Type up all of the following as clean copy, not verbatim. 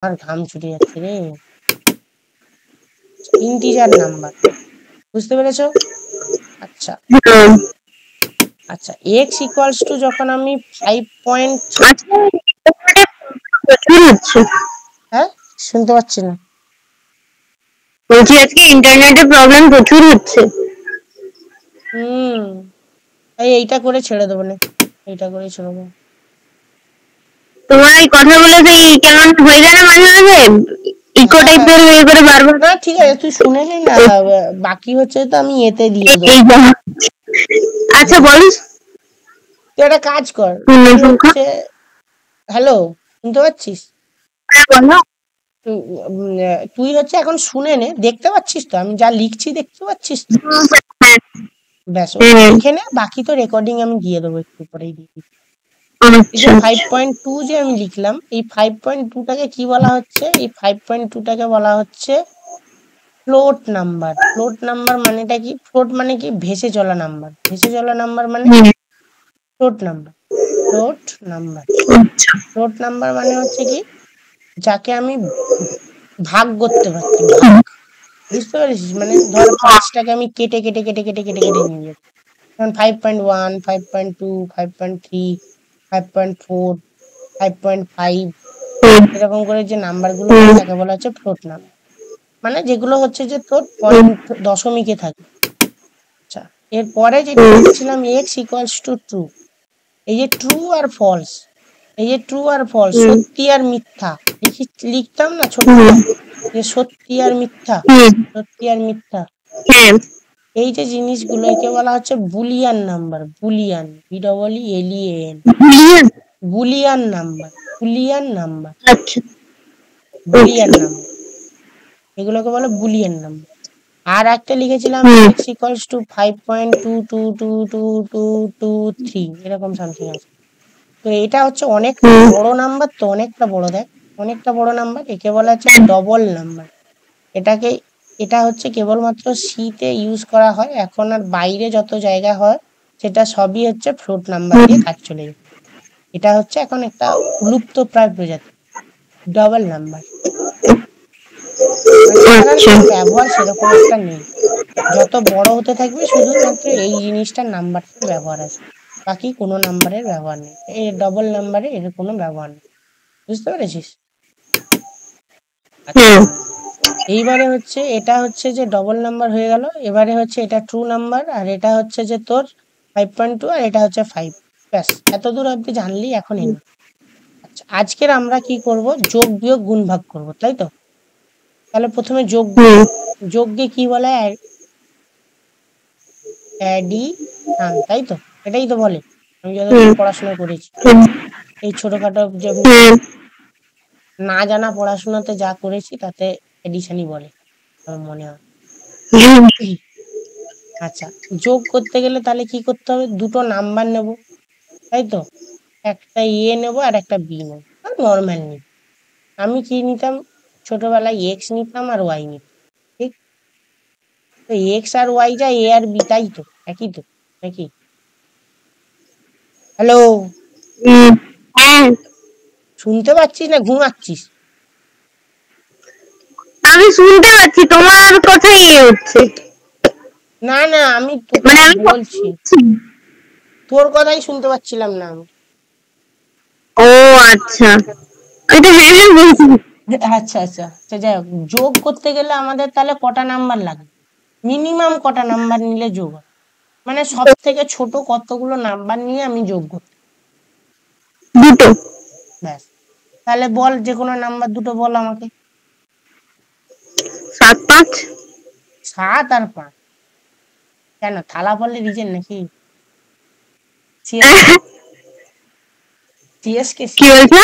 আর ঘাম ছুটে যাচ্ছে রে। ইন্টিজার নাম্বার, বুঝতে পেরেছো? আচ্ছা আচ্ছা, এক্স ইকুয়ালস টু যখন আমি 5. হ্যাঁ, শুনতে পাচ্ছি না। বলছি আজকে ইন্টারনেটে প্রবলেম প্রচুর হচ্ছে। এইটা করে ছেড়ে দেবো না, এইটা করে ছেড়ে দেবো। তোমার এই কথাগুলো সেই কেমন হয়ে যায় না মাঝে মাঝে, ইকো টাইপের হয়ে করে বারবার। না ঠিক আছে, তুই শুনে নে না, বাকি হচ্ছে তো আমি এতে দিয়ে দেবো। আচ্ছা বলিস, তুই একটা কাজ কর, হচ্ছে হ্যালো, শুনতে পাচ্ছিস? তুই হচ্ছে এখন শুনে নে, দেখতে পাচ্ছিস তো আমি যা লিখছি, দেখতে পাচ্ছিস তো? ব্যাস ওটা লিখে নে, বাকি তো রেকর্ডিং আমি দিয়ে দেবো, একটু পরেই দিয়ে দিচ্ছি। এই যে 5.2 যে আমি লিখলাম, এই 5.2টাকে কি বলা হচ্ছে? এই 5.2টাকে বলা হচ্ছে ফ্লোট নাম্বার। ফ্লোট নাম্বার মানেটা কি? ফ্লোট মানে কি? ভেসে চলা নাম্বার। ভেসে চলা নাম্বার মানে float number. Float number, float number মানে হচ্ছে কি, যাকে আমি ভাগ করতে পারছি, ভাগ। বুঝতে পেরেছিস? মানে ধর 5টাকে আমি কেটে কেটে কেটে কেটে কেটে কেটে নিয়ে যাচ্ছি, যেমন 5.1, 5.2, 5.3, 5.4, 5.5, এরকম করে যে নাম্বারগুলো হয় তাকে বলা হচ্ছে ফ্লোট নাম্বার। মানে যেগুলো হচ্ছে যে তোর পয়েন্ট দশমিকে থাকে। আচ্ছা, এরপরে যেটা লিখছিলাম এক্স ইকুয়ালস টু ট্রু, এই যে ট্রু আর ফলস, এই যে ট্রু আর ফলস, সত্যি আর মিথ্যা লিখতাম না ছোটবেলায়, যে সত্যি আর মিথ্যা, সত্যি আর মিথ্যা, এই যে জিনিসগুলো একে বলা হচ্ছে Boolean number. Boolean, BEELIAN, Boolean number, Boolean number, Boolean number, এগুলোকে বলে বুলিয়ান নাম্বার। আর একটা লিখেছিলাম এক্স ইকুয়ালস টু 5.2222223, এরকম সামথিং আছে। তো এটা হচ্ছে অনেকটা বড় নাম্বার, তো অনেকটা বড়, দেখ অনেকটা বড় নাম্বার, একে বলা হচ্ছে ডবল নাম্বার। এটাকে, এটা হচ্ছে কেবলমাত্র সিতে ইউজ করা হয়, এখন আর বাইরে যত জায়গা হয় সেটা সবই হচ্ছে ফ্লোট নাম্বার দিয়ে কাজ চলে যায়। এটা হচ্ছে এখন একটা লুপ্ত প্রায় প্রজাতি, ডবল নাম্বার। মানে এটার কোনো ব্যবহার সেরকম একটা নেই, যত বড় হতে থাকবে শুধুমাত্র এই জিনিসটার নাম্বারটার ব্যবহার আছে, বাকি কোনো নাম্বারের ব্যবহার নেই। এই ডবল নাম্বারে এর কোনো ব্যবহার নেই, বুঝতে পেরেছিস? আচ্ছা, এইবারে হচ্ছে এটা হচ্ছে যে ডবল নাম্বার হয়ে গেল, এবারে হচ্ছে এটা ট্রু নাম্বার, আর এটা হচ্ছে যে তোর 5.2, আর এটা হচ্ছে 5। ব্যাস, এত দূর অব্দি জানলি এখন এনে। আচ্ছা, আজকের আমরা কি করব? যোগ বিয়োগ গুণ ভাগ করব, তাই তো? তাহলে প্রথমে যোগ, যোগকে কি বলে? অ্যাডিশন, তাই তো? এটাই তো বলে, আমি যতদূর পড়াশোনা করেছি এই ছোটখাটো যে না জানা পড়াশোনাতে যা করেছি তাতে এডিশনই বলে, আমার মনে হয়। আচ্ছা, যোগ করতে গেলে তাহলে কি করতে হবে? দুটো নাম্বার নেব, তাই তো? একটা এ নেব আর একটা বি নেব, নর্মাল নিব। আমি কি নিতাম ছোটবেলায়? এক্স নিতাম আর ওয়াই নিতাম, ঠিক? তো এক্স আর ওয়াই যা, এ আর বি তাই তো, একই তো নাকি? হ্যালো, শুনতে পাচ্ছিস না ঘুমাচ্ছিস? আমি শুনতে পাচ্ছি, তোমার কথাই হচ্ছে। না না, আমি তোকে বলছি, তোর কথাই শুনতে পাচ্ছিলাম না আমি। ও আচ্ছা, এটা হ্যাঁ হ্যাঁ বলছি। আচ্ছা আচ্ছা আচ্ছা, যাই হোক, যোগ করতে গেলে আমাদের তাহলে কটা নাম্বার লাগবে? মিনিমাম কটা নাম্বার নিলে যোগ হয়? মানে সব থেকে ছোট কতগুলো নাম্বার নিয়ে আমি যোগ করতে? দুটো। ব্যাস, তাহলে বল, যে কোনো নাম্বার দুটো বল আমাকে। 7, 5। 7 আর 5? কেন, থালা ফলে রিজেন নাকি? সিএসকে, কি বলছো?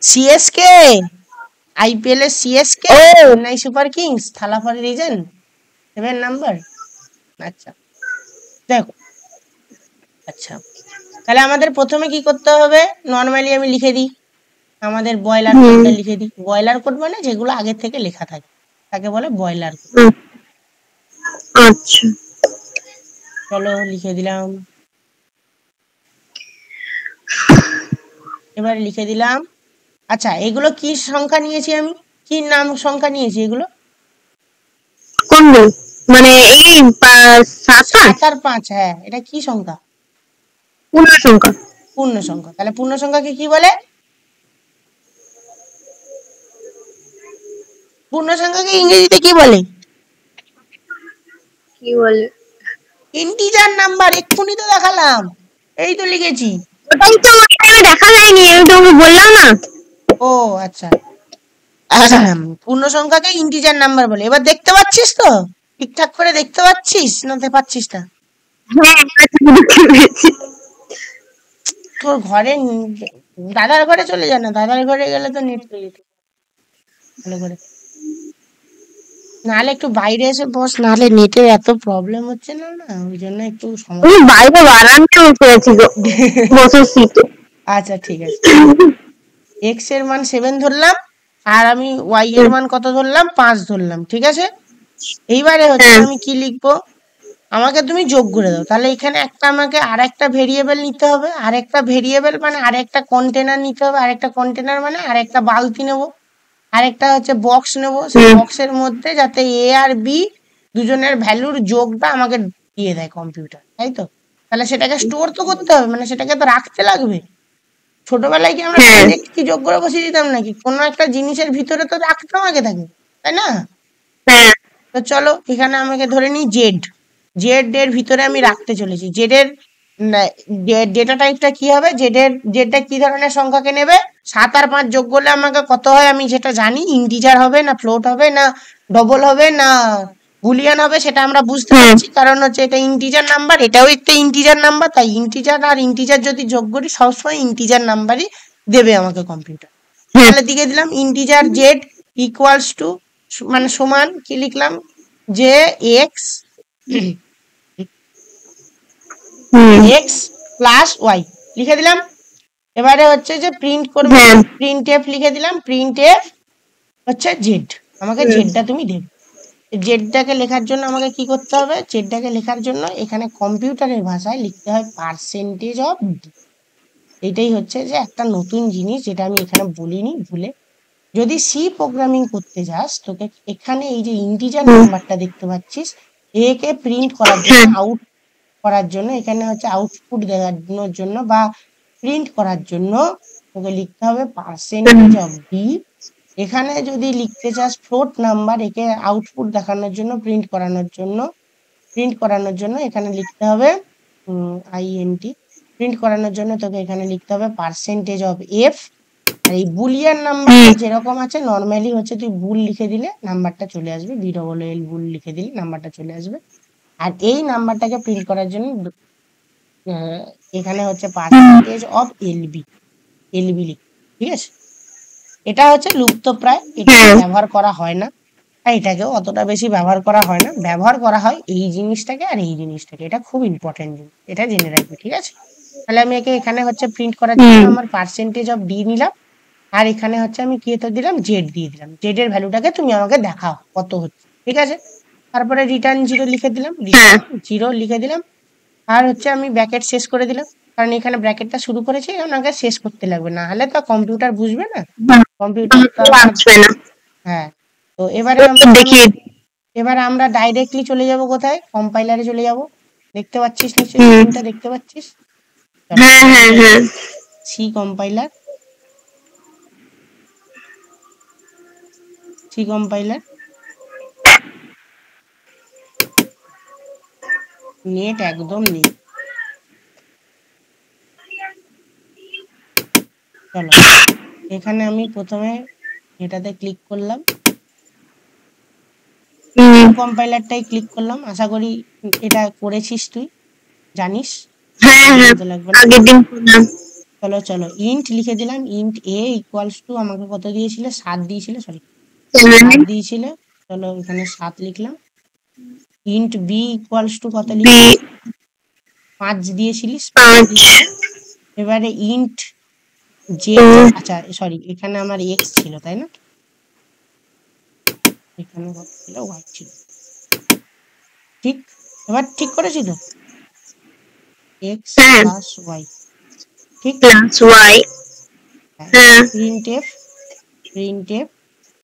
সিএসকে, আইপিএল এর সিএসকে, চেন্নাই সুপার কিংস, থালা ফলে রিজেন 7 নাম্বার। আচ্ছা, দেখো, আচ্ছা, তাহলে আমাদের প্রথমে কি করতে হবে? নর্মালি আমি লিখে দিই, আমাদের বয়লার কোডটা লিখে দিই। বয়লার কোড মানে যেগুলো আগে থেকে লেখা থাকে তাকে বলে বয়লার কোড। আচ্ছা, চলো লিখে দিলাম, এবার লিখে দিলাম আচ্ছা, এগুলো কি সংখ্যা নিয়েছি আমি? কি নাম সংখ্যা নিয়েছি এগুলো? কোনগুলো? মানে এই 7 5 7 আর 5, হ্যাঁ, এটা কি সংখ্যা? পূর্ণ সংখ্যা। পূর্ণ সংখ্যা। তাহলে পূর্ণ সংখ্যাকে কি বলে? পূর্ণ সংখ্যাকে ইংরেজিতে কি বলে? কি বলে? ইন্টিজার নাম্বার, এক্ষুনি তো দেখালাম, এই তো লিখেছি। ওটাই তো ওই টাইমে দেখা যায়নি, আমি তোমাকে বললাম না। ও আচ্ছা, পূর্ণ সংখ্যাকে ইন্টিজার নাম্বার বলে। এবার দেখতে পাচ্ছিস তো? ঠিকঠাক করে দেখতে পাচ্ছিস না পাচ্ছিস না? হ্যাঁ, এবার তো বুঝতে পেরেছি। তোর ঘরে দাদার ঘরে চলে যা না, দাদার ঘরে গেলে তো নেট পেয়ে যেত ভালো করে। নাহলে একটু বাইরে এসে বস, নাহলে নেটের এত প্রবলেম হচ্ছে না, না ওই জন্য একটু আমি সমস্যা। বাইরে বারান্দায় বসে আছি গো, বসার সিটে। আচ্ছা ঠিক আছে। এক্স এর মান 7 ধরলাম, আর আমি ওয়াই এর মান কত ধরলাম? 5 ধরলাম, ঠিক আছে। এইবারে হচ্ছে হ্যাঁ আমি কি লিখবো? আমাকে তুমি যোগ করে দাও। তাহলে এখানে একটা আমাকে আরেকটা ভেরিয়েবল নিতে হবে, আরেকটা ভেরিয়েবল মানে আরেকটা কন্টেনার নিতে হবে, আরেকটা কন্টেনার মানে আরেকটা বালতি নেবো, আরেকটা হচ্ছে বক্স নেবো। সেই বক্সের মধ্যে যাতে এ আর বি দুজনের ভ্যালুর যোগটা আমাকে দিয়ে দেয় কম্পিউটার, তাই তো? তাহলে সেটাকে স্টোর তো করতে হবে, মানে সেটাকে তো রাখতে লাগবে। ছোটবেলায় কি আমরা হ্যাঁ ডাইরেক্ট কি যোগ করে বসিয়ে দিতাম নাকি? কোনো একটা জিনিসের ভিতরে তো রাখতাম আগে থাকে, তাই না? হ্যাঁ তো চলো এখানে আমাকে ধরে নিই জেড। জেড এর ভিতরে আমি রাখতে চলেছি জেড এর ডেটা টাইপটা কি হবে? জেডটা কি ধরনের সংখ্যাকে নেবে? 7 আর 5 যোগ করলে আমাকে কত হয় আমি সেটা জানি। ইন্টিজার হবে না ফ্লোট হবে না ডবল হবে না বুলিয়ান হবে সেটা আমরা বুঝতে হ্যাঁ পারছি, কারণ হচ্ছে এটা ইন্টিজার নাম্বার, এটাও একটা ইন্টিজার নাম্বার। তাই ইন্টিজার আর ইন্টিজার যদি যোগ করি সবসময় ইন্টিজার নাম্বারই দেবে আমাকে কম্পিউটার। হ্যাঁ তাহলে দিকে দিলাম ইন্টিজার জেড ইকুয়ালস টু, মানে সমান কি লিখলাম? যে এক্স এক্স প্লাস ওয়াই লিখে দিলাম। এবারে হচ্ছে যে প্রিন্ট করবে, হ্যাঁ প্রিন্ট এফ লিখে দিলাম। প্রিন্ট এফ হচ্ছে জেড, আমাকে জেডটা তুমি দেবে। জেডটাকে লেখার জন্য আমাকে কি করতে হবে? জেডটাকে লেখার জন্য এখানে কম্পিউটারের ভাষায় লিখতে হয় পার্সেন্টেজ অফ ডি। এটাই হচ্ছে যে একটা নতুন জিনিস যেটা আমি এখানে বলিনি ভুলে। যদি সি প্রোগ্রামিং করতে যাস তোকে এখানে এই যে ইন্টিজার নাম্বারটা দেখতে পাচ্ছিস, একে প্রিন্ট করার জন্য আউট করার জন্য এখানে হচ্ছে আউটপুট দেখানোর জন্য বা প্রিন্ট করার জন্য তোকে লিখতে হবে পার্সেন্টেজ অফ ডি। এখানে যদি লিখতে চাস ফ্লোট নাম্বার, একে আউটপুট দেখানোর জন্য প্রিন্ট করানোর জন্য এখানে লিখতে হবে আইএনটি। প্রিন্ট করানোর জন্য তোকে এখানে লিখতে হবে পার্সেন্টেজ অফ এফ। আর এই বুলিয়ান নাম্বারটা যেরকম আছে নর্মালি হচ্ছে তুই বুল লিখে দিলে নাম্বারটা চলে আসবে, বি ডবল এল বুল লিখে দিলে নাম্বারটা চলে আসবে। আর এই নাম্বারটাকে প্রিন্ট করার জন্য এখানে হচ্ছে পার্সেন্টেজ অফ এলবি, এলবি লিখ, ঠিক আছে। এটা হচ্ছে লুপ্তপ্রায়, এটা ব্যবহার করা হয় না, আর এটাকেও অতটা বেশি ব্যবহার করা হয় না। ব্যবহার করা হয় এই জিনিসটাকে আর এই জিনিসটাকে, এটা খুব ইম্পর্টেন্ট জিনিস, এটা জেনে রাখবি, ঠিক আছে। তাহলে আমি একে এখানে হচ্ছে প্রিন্ট করার জন্য আমার পার্সেন্টেজ অফ ডি নিলাম, আর এখানে হচ্ছে আমি কি তো দিলাম জেড দিয়ে দিলাম। জেড এর ভ্যালুটাকে তুমি আমাকে দেখাও কত হচ্ছে, ঠিক আছে। তারপরে রিটার্ন জিরো লিখে দিলাম, রিটার্ন জিরো লিখে দিলাম। আর হচ্ছে আমি ব্র্যাকেট শেষ করে দিলাম, কারণ এখানে ব্র্যাকেটটা শুরু করেছি, আমাকে শেষ করতে লাগবে, না হলে তো কম্পিউটার বুঝবে না, কম্পিউটার তো আমার। হ্যাঁ, তো এবারে আমরা ডাইরেক্টলি চলে যাব কোথায়? কম্পাইলারে চলে যাব। দেখতে পাচ্ছিস নিশ্চয়ই, স্ক্রিনটা দেখতে পাচ্ছিস? C compiler, C compiler. Net একদম নেই, চলো এখানে আমি প্রথমে এটাতে ক্লিক করলাম, কম্পাইলারটাই ক্লিক করলাম। আশা করি এটা করেছিস তুই, জানিস, লাগবে না। চলো চলো ইন্ট লিখে দিলাম। ইন্ট এ ইকুয়ালস টু আমাকে কত দিয়েছিলে? 7 দিয়েছিলে, সরি 7 দিয়েছিলে। চলো এখানে 7 লিখলাম। ইন্ট বি ইকুয়ালস টু কত লিখলি? 5 দিয়েছিলিস, 5 লিখলাম। এবারে ইন্ট জে, আচ্ছা সরি এখানে আমার এক্স ছিল তাই না, এখানে কত ছিল? ওয়াই ছিল, ঠিক। এবার ঠিক করেছি তো, এক্স প্লাস ওয়াই, ঠিক। প্লাস ওয়াই, হ্যাঁ প্রিন্ট এফ প্রিন্ট এফ